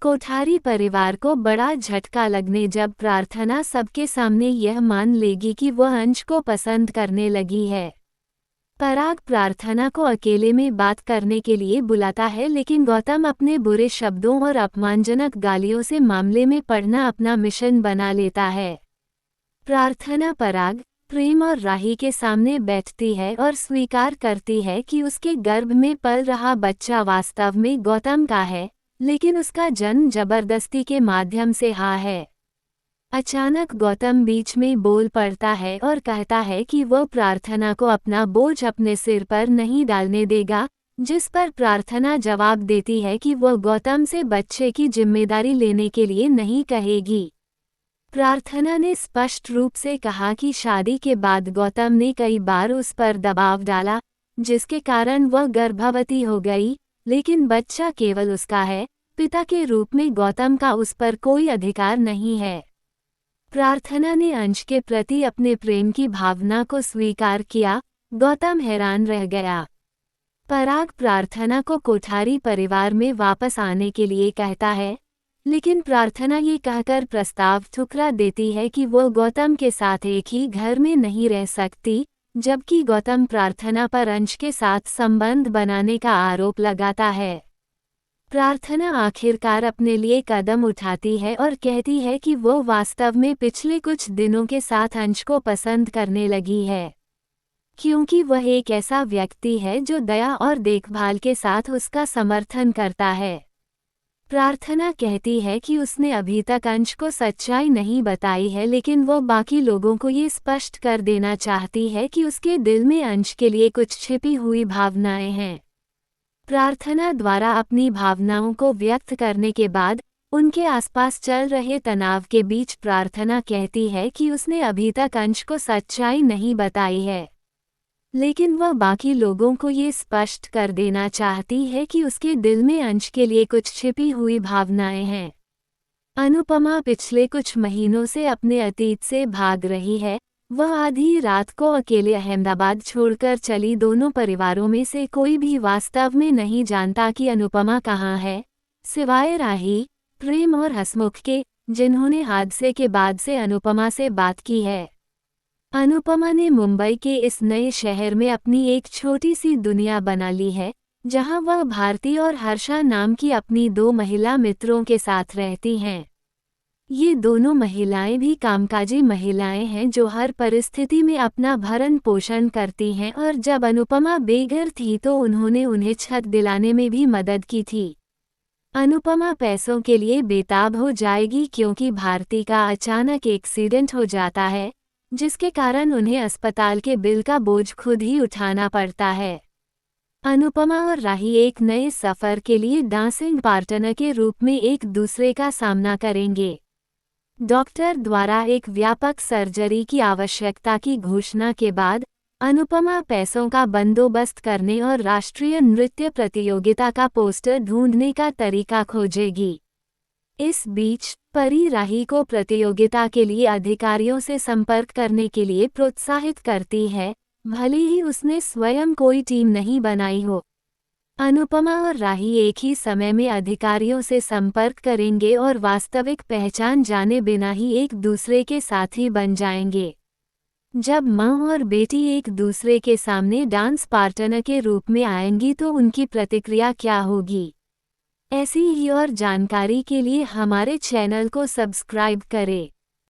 कोठारी परिवार को बड़ा झटका लगने जब प्रार्थना सबके सामने यह मान लेगी कि वह अंश को पसंद करने लगी है। पराग प्रार्थना को अकेले में बात करने के लिए बुलाता है, लेकिन गौतम अपने बुरे शब्दों और अपमानजनक गालियों से मामले में पड़ना अपना मिशन बना लेता है। प्रार्थना पराग, प्रेम और राही के सामने बैठती है और स्वीकार करती है कि उसके गर्भ में पल रहा बच्चा वास्तव में गौतम का है, लेकिन उसका जन्म जबरदस्ती के माध्यम से हुआ है। अचानक गौतम बीच में बोल पड़ता है और कहता है कि वह प्रार्थना को अपना बोझ अपने सिर पर नहीं डालने देगा, जिस पर प्रार्थना जवाब देती है कि वह गौतम से बच्चे की जिम्मेदारी लेने के लिए नहीं कहेगी। प्रार्थना ने स्पष्ट रूप से कहा कि शादी के बाद गौतम ने कई बार उस पर दबाव डाला, जिसके कारण वह गर्भवती हो गई, लेकिन बच्चा केवल उसका है, पिता के रूप में गौतम का उस पर कोई अधिकार नहीं है। प्रार्थना ने अंश के प्रति अपने प्रेम की भावना को स्वीकार किया। गौतम हैरान रह गया। पराग प्रार्थना को कोठारी परिवार में वापस आने के लिए कहता है, लेकिन प्रार्थना ये कहकर प्रस्ताव ठुकरा देती है कि वो गौतम के साथ एक ही घर में नहीं रह सकती, जबकि गौतम प्रार्थना पर अंश के साथ संबंध बनाने का आरोप लगाता है। प्रार्थना आखिरकार अपने लिए कदम उठाती है और कहती है कि वो वास्तव में पिछले कुछ दिनों के साथ अंश को पसंद करने लगी है, क्योंकि वह एक ऐसा व्यक्ति है जो दया और देखभाल के साथ उसका समर्थन करता है। प्रार्थना कहती है कि उसने अभी तक अंश को सच्चाई नहीं बताई है, लेकिन वो बाकी लोगों को ये स्पष्ट कर देना चाहती है कि उसके दिल में अंश के लिए कुछ छिपी हुई भावनाएं हैं। प्रार्थना द्वारा अपनी भावनाओं को व्यक्त करने के बाद उनके आसपास चल रहे तनाव के बीच प्रार्थना कहती है कि उसने अभी तक अंश को सच्चाई नहीं बताई है, लेकिन वह बाकी लोगों को ये स्पष्ट कर देना चाहती है कि उसके दिल में अंश के लिए कुछ छिपी हुई भावनाएं हैं। अनुपमा पिछले कुछ महीनों से अपने अतीत से भाग रही है। वह आधी रात को अकेले अहमदाबाद छोड़कर चली। दोनों परिवारों में से कोई भी वास्तव में नहीं जानता कि अनुपमा कहाँ है, सिवाय राही, प्रेम और हसमुख के, जिन्होंने हादसे के बाद से अनुपमा से बात की है। अनुपमा ने मुंबई के इस नए शहर में अपनी एक छोटी सी दुनिया बना ली है, जहां वह भारती और हर्षा नाम की अपनी 2 महिला मित्रों के साथ रहती हैं। ये दोनों महिलाएं भी कामकाजी महिलाएं हैं जो हर परिस्थिति में अपना भरण पोषण करती हैं, और जब अनुपमा बेघर थी तो उन्होंने उन्हें छत दिलाने में भी मदद की थी। अनुपमा पैसों के लिए बेताब हो जाएगी क्योंकि भारती का अचानक एक्सीडेंट हो जाता है, जिसके कारण उन्हें अस्पताल के बिल का बोझ खुद ही उठाना पड़ता है। अनुपमा और राही एक नए सफ़र के लिए डांसिंग पार्टनर के रूप में एक दूसरे का सामना करेंगे। डॉक्टर द्वारा एक व्यापक सर्जरी की आवश्यकता की घोषणा के बाद अनुपमा पैसों का बंदोबस्त करने और राष्ट्रीय नृत्य प्रतियोगिता का पोस्टर ढूंढने का तरीका खोजेगी। इस बीच परी राही को प्रतियोगिता के लिए अधिकारियों से संपर्क करने के लिए प्रोत्साहित करती है, भले ही उसने स्वयं कोई टीम नहीं बनाई हो। अनुपमा और राही एक ही समय में अधिकारियों से संपर्क करेंगे और वास्तविक पहचान जाने बिना ही एक दूसरे के साथी बन जाएंगे। जब माँ और बेटी एक दूसरे के सामने डांस पार्टनर के रूप में आएंगी तो उनकी प्रतिक्रिया क्या होगी? ऐसी ही और जानकारी के लिए हमारे चैनल को सब्सक्राइब करें।